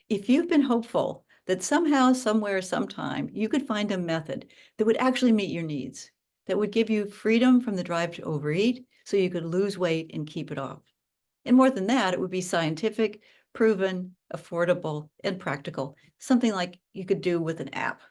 If you've been hopeful that somehow, somewhere, sometime, you could find a method that would actually meet your needs, that would give you freedom from the drive to overeat so you could lose weight and keep it off. And more than that, it would be scientific, proven, affordable, and practical, something like you could do with an app.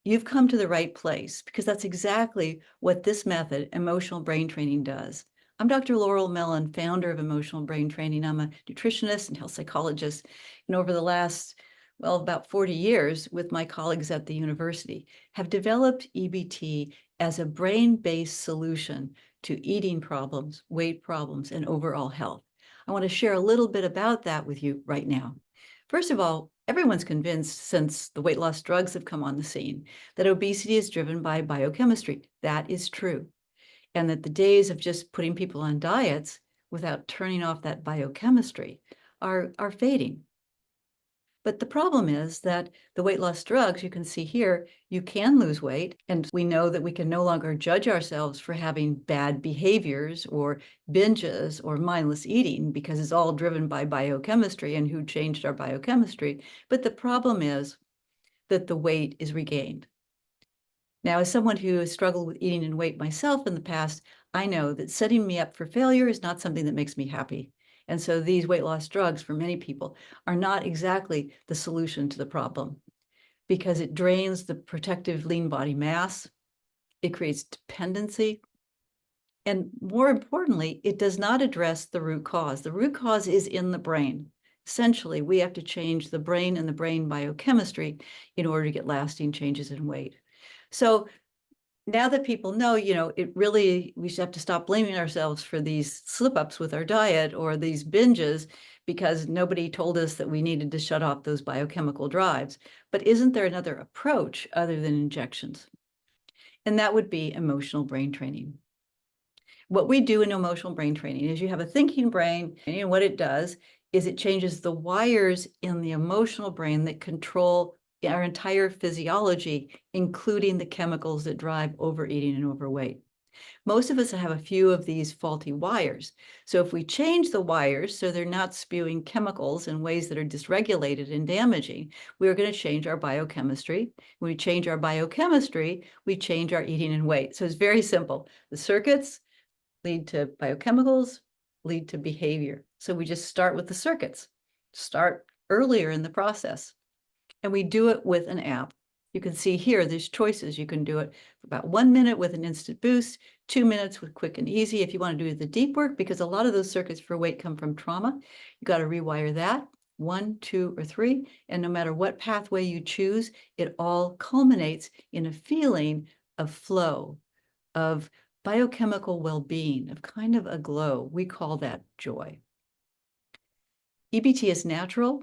You've come to the right place because that's exactly what this method, emotional brain training, does. I'm Dr. Laurel Mellon, founder of Emotional Brain Training. I'm a nutritionist and health psychologist. And over the last, well, about 40 years with my colleagues at the university, have developed EBT as a brain-based solution to eating problems, weight problems, and overall health. I want to share a little bit about that with you right now. First of all, everyone's convinced since the weight loss drugs have come on the scene that obesity is driven by biochemistry. That is true. And that the days of just putting people on diets without turning off that biochemistry are fading. But the problem is that the weight loss drugs, you can see here, you can lose weight. And we know that we can no longer judge ourselves for having bad behaviors or binges or mindless eating because it's all driven by biochemistry and who changed our biochemistry. But the problem is that the weight is regained. Now, as someone who has struggled with eating and weight myself in the past, I know that setting me up for failure is not something that makes me happy. And so these weight loss drugs for many people are not exactly the solution to the problem because it drains the protective lean body mass, it creates dependency, and more importantly, it does not address the root cause. The root cause is in the brain. Essentially, we have to change the brain and the brain biochemistry in order to get lasting changes in weight. So now that people know, we should have to stop blaming ourselves for these slip-ups with our diet or these binges because nobody told us that we needed to shut off those biochemical drives. But isn't there another approach other than injections? And that would be emotional brain training. What we do in emotional brain training is you have a thinking brain, and what it does is it changes the wires in the emotional brain that control our entire physiology, including the chemicals that drive overeating and overweight. Most of us have a few of these faulty wires. So if we change the wires so they're not spewing chemicals in ways that are dysregulated and damaging, we're going to change our biochemistry. When we change our biochemistry, we change our eating and weight. So it's very simple. The circuits lead to biochemicals, lead to behavior. So we just start with the circuits, start earlier in the process. And we do it with an app. You can see here, there's choices. You can do it for about 1 minute with an instant boost, 2 minutes with quick and easy. If you want to do the deep work, because a lot of those circuits for weight come from trauma, you got to rewire that 1, 2, or 3. And no matter what pathway you choose, it all culminates in a feeling of flow, of biochemical well-being, of kind of a glow. We call that joy. EBT is natural,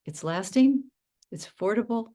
it's lasting, it's affordable,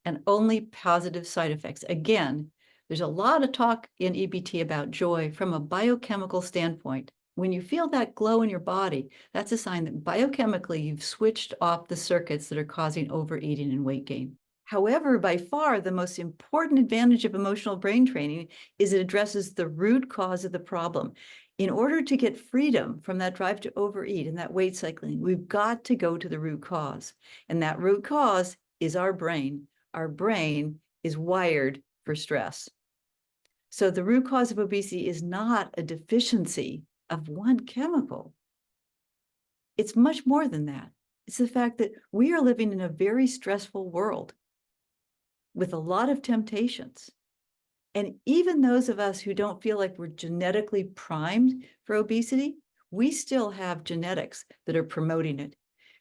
and only positive side effects. Again, there's a lot of talk in EBT about joy from a biochemical standpoint. When you feel that glow in your body, that's a sign that biochemically you've switched off the circuits that are causing overeating and weight gain. However, by far, the most important advantage of emotional brain training is it addresses the root cause of the problem. In order to get freedom from that drive to overeat and that weight cycling, we've got to go to the root cause. And that root cause is our brain. Our brain is wired for stress. So the root cause of obesity is not a deficiency of one chemical. It's much more than that. It's the fact that we are living in a very stressful world with a lot of temptations. And even those of us who don't feel like we're genetically primed for obesity, we still have genetics that are promoting it.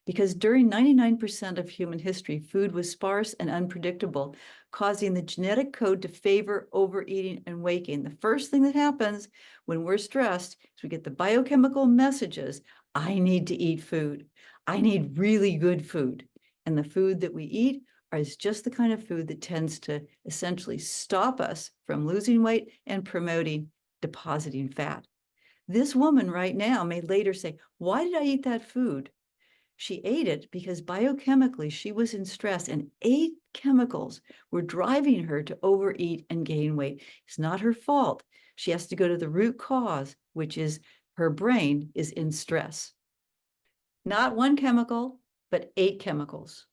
Because during 99% of human history, food was sparse and unpredictable, causing the genetic code to favor overeating and weight gain. The first thing that happens when we're stressed is we get the biochemical messages, I need to eat food. I need really good food. And the food that we eat is just the kind of food that tends to essentially stop us from losing weight and promoting depositing fat. This woman right now may later say, why did I eat that food? She ate it because biochemically she was in stress and 8 chemicals were driving her to overeat and gain weight. It's not her fault. She has to go to the root cause, which is her brain is in stress. Not one chemical, but 8 chemicals.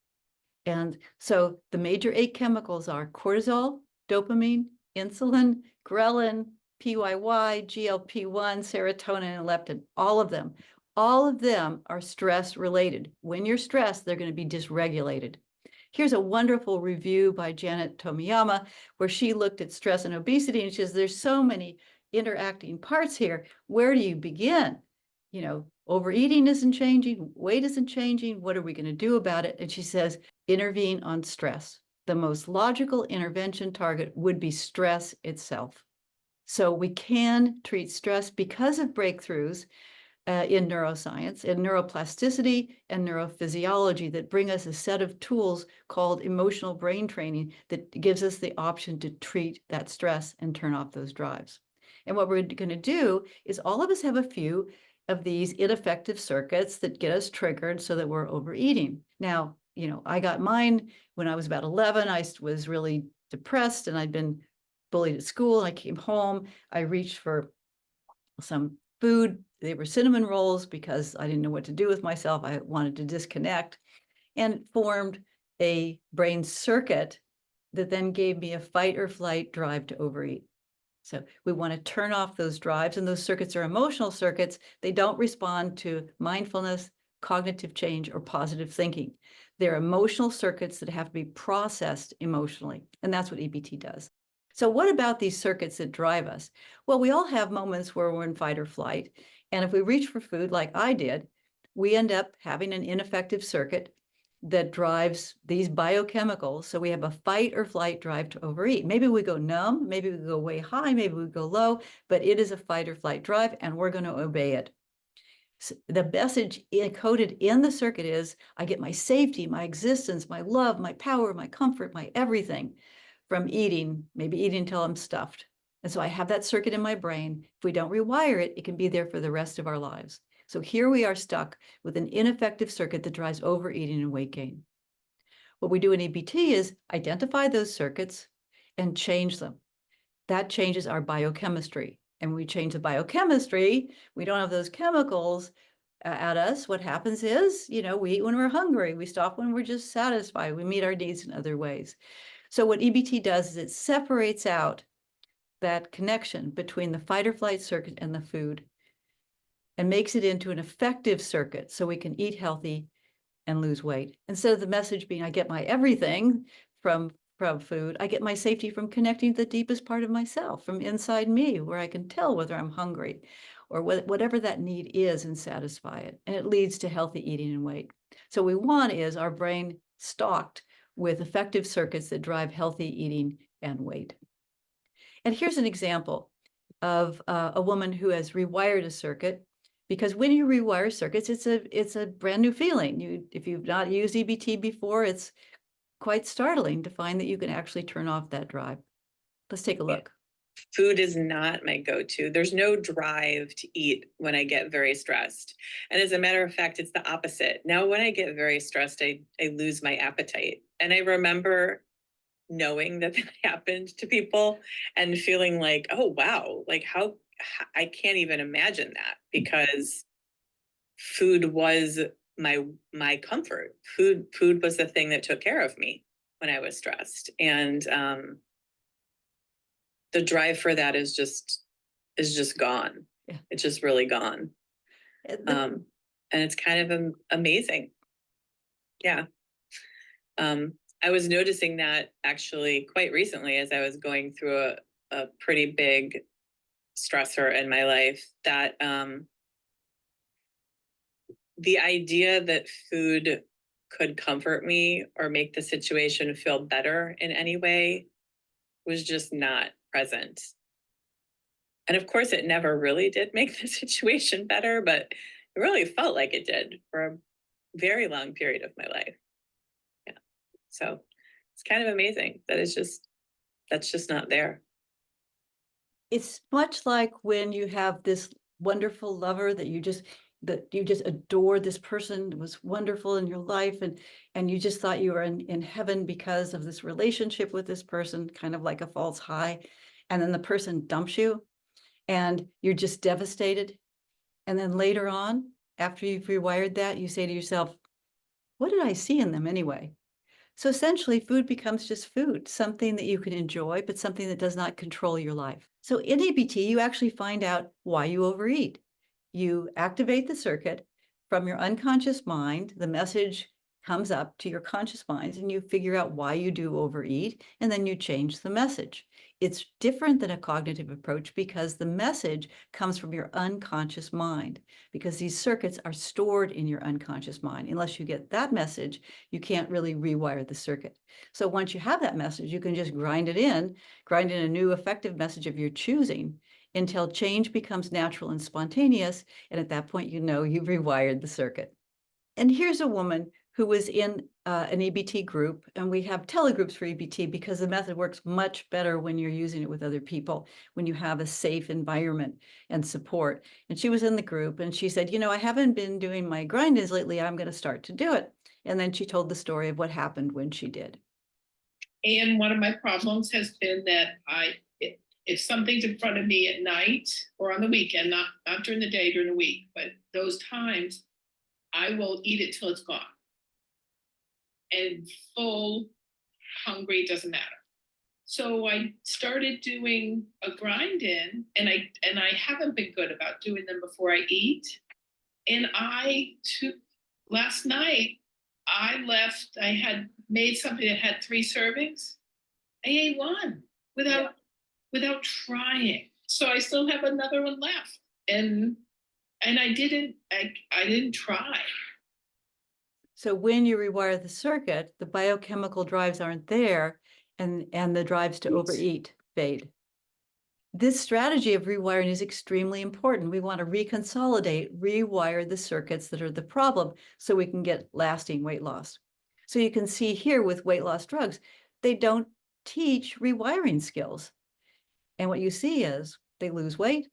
And so the major 8 chemicals are cortisol, dopamine, insulin, ghrelin, PYY, GLP-1, serotonin, and leptin, all of them. All of them are stress related. When you're stressed, they're going to be dysregulated. Here's a wonderful review by Janet Tomiyama, where she looked at stress and obesity, and she says, there's so many interacting parts here. Where do you begin? You know, overeating isn't changing, weight isn't changing. What are we going to do about it? And she says, intervene on stress. The most logical intervention target would be stress itself. So we can treat stress because of breakthroughs in neuroscience, in neuroplasticity and neurophysiology that bring us a set of tools called emotional brain training that gives us the option to treat that stress and turn off those drives. And what we're going to do is all of us have a few of these ineffective circuits that get us triggered so that we're overeating. Now, you know, I got mine when I was about 11. I was really depressed and I'd been bullied at school. I came home, I reached for some food. They were cinnamon rolls because I didn't know what to do with myself. I wanted to disconnect, and formed a brain circuit that then gave me a fight or flight drive to overeat. So we want to turn off those drives, and those circuits are emotional circuits. They don't respond to mindfulness, cognitive change, or positive thinking. They're emotional circuits that have to be processed emotionally, and that's what EBT does. So what about these circuits that drive us? Well, we all have moments where we're in fight or flight, and if we reach for food like I did, we end up having an ineffective circuit that drives these biochemicals. So we have a fight or flight drive to overeat. Maybe we go numb, maybe we go way high, maybe we go low, but it is a fight or flight drive and we're going to obey it. So the message encoded in the circuit is, I get my safety, my existence, my love, my power, my comfort, my everything from eating, maybe eating until I'm stuffed. And so I have that circuit in my brain. If we don't rewire it, it can be there for the rest of our lives. So here we are stuck with an ineffective circuit that drives overeating and weight gain. What we do in EBT is identify those circuits and change them. That changes our biochemistry. And when we change the biochemistry, we don't have those chemicals at us. What happens is, you know, we eat when we're hungry. We stop when we're just satisfied. We meet our needs in other ways. So what EBT does is it separates out that connection between the fight or flight circuit and the food and makes it into an effective circuit so we can eat healthy and lose weight. Instead of the message being, I get my everything from food, I get my safety from connecting to the deepest part of myself, from inside me, where I can tell whether I'm hungry or whatever that need is and satisfy it. And it leads to healthy eating and weight. So what we want is our brain stocked with effective circuits that drive healthy eating and weight. And here's an example of a woman who has rewired a circuit, because when you rewire circuits, it's a brand new feeling. If you've not used EBT before, it's quite startling to find that you can actually turn off that drive. Let's take a look. Food is not my go-to. There's no drive to eat when I get very stressed. And as a matter of fact, it's the opposite. Now, when I get very stressed, I lose my appetite. And I remember knowing that happened to people and feeling like, oh, wow, like how I can't even imagine that, because food was my comfort. Food was the thing that took care of me when I was stressed. And the drive for that is just gone. Yeah. It's just really gone. And it's kind of amazing. Yeah. I was noticing that actually quite recently as I was going through a pretty big stressor in my life, that the idea that food could comfort me or make the situation feel better in any way was just not present. And of course, it never really did make the situation better, but it really felt like it did for a very long period of my life. Yeah. So it's kind of amazing that that's just not there. It's much like when you have this wonderful lover that you just adore. This person was wonderful in your life, and you just thought you were in heaven because of this relationship with this person, kind of like a false high. And then the person dumps you and you're just devastated. And then later on, after you've rewired that, you say to yourself, What did I see in them anyway? So essentially, food becomes just food, something that you can enjoy, but something that does not control your life. So in EBT, you actually find out why you overeat. You activate the circuit from your unconscious mind. The message comes up to your conscious mind, and you figure out why you do overeat, and then you change the message. It's different than a cognitive approach because the message comes from your unconscious mind, because these circuits are stored in your unconscious mind. Unless you get that message, you can't really rewire the circuit. So once you have that message, you can just grind in a new effective message of your choosing until change becomes natural and spontaneous. And at that point, you know you've rewired the circuit. And here's a woman who was in an EBT group, and we have telegroups for EBT because the method works much better when you're using it with other people, when you have a safe environment and support. And she was in the group, and she said, I haven't been doing my grind-ins lately. I'm going to start to do it. And then she told the story of what happened when she did. And one of my problems has been that if something's in front of me at night or on the weekend, not during the day, during the week, but those times, I will eat it till it's gone. And full, hungry, doesn't matter. So I started doing a grind in, and I haven't been good about doing them before I eat. And last night, I had made something that had 3 servings. I ate one without trying. So I still have another one left. And I didn't try. So when you rewire the circuit, the biochemical drives aren't there, and the drives to overeat fade. This strategy of rewiring is extremely important. We want to rewire the circuits that are the problem so we can get lasting weight loss. So you can see here with weight loss drugs, they don't teach rewiring skills. And what you see is they lose weight,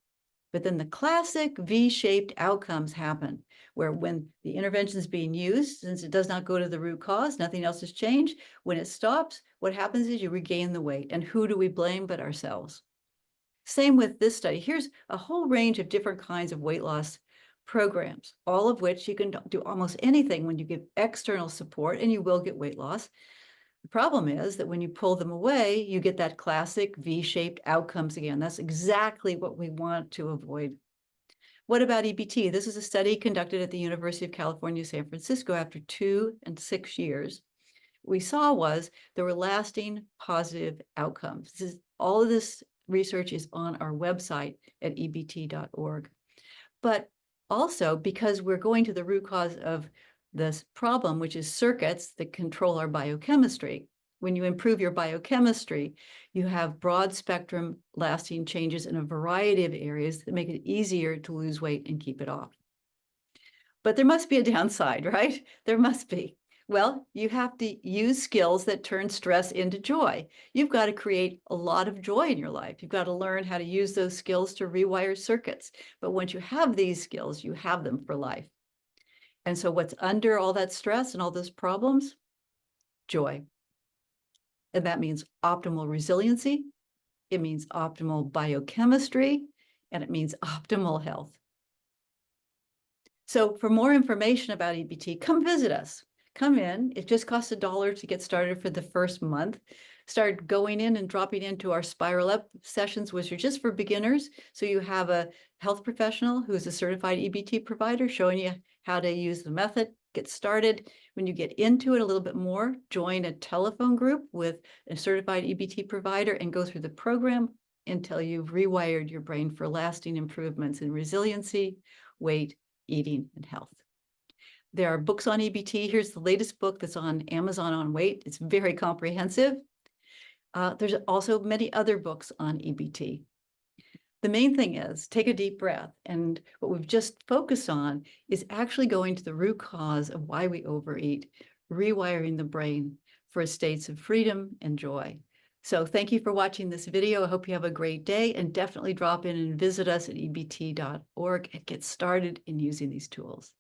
but then the classic V-shaped outcomes happen, where when the intervention is being used, since it does not go to the root cause, nothing else has changed. When it stops, what happens is you regain the weight. And who do we blame but ourselves? Same with this study. Here's a whole range of different kinds of weight loss programs, all of which you can do almost anything when you give external support, and you will get weight loss. The problem is that when you pull them away, you get that classic V-shaped outcomes again. That's exactly what we want to avoid. What about EBT? This is a study conducted at the University of California, San Francisco after 2 and 6 years. What we saw was there were lasting positive outcomes. All of this research is on our website at ebt.org. But also, because we're going to the root cause of this problem, which is circuits that control our biochemistry. When you improve your biochemistry, you have broad spectrum lasting changes in a variety of areas that make it easier to lose weight and keep it off. But there must be a downside, right? There must be. Well, you have to use skills that turn stress into joy. You've got to create a lot of joy in your life. You've got to learn how to use those skills to rewire circuits. But once you have these skills, you have them for life. And so what's under all that stress and all those problems? Joy. And that means optimal resiliency. It means optimal biochemistry, and it means optimal health. So for more information about EBT, come visit us. Come in. It just costs $1 to get started for the first month. Start going in and dropping into our Spiral Up sessions, which are just for beginners. So you have a health professional who's a certified EBT provider showing you how to use the method, get started. When you get into it a little bit more, join a telephone group with a certified EBT provider and go through the program until you've rewired your brain for lasting improvements in resiliency, weight, eating, and health. There are books on EBT. Here's the latest book that's on Amazon on weight. It's very comprehensive. There's also many other books on EBT. The main thing is take a deep breath. And what we've just focused on is actually going to the root cause of why we overeat, rewiring the brain for states of freedom and joy. So thank you for watching this video. I hope you have a great day, and definitely drop in and visit us at ebt.org and get started in using these tools.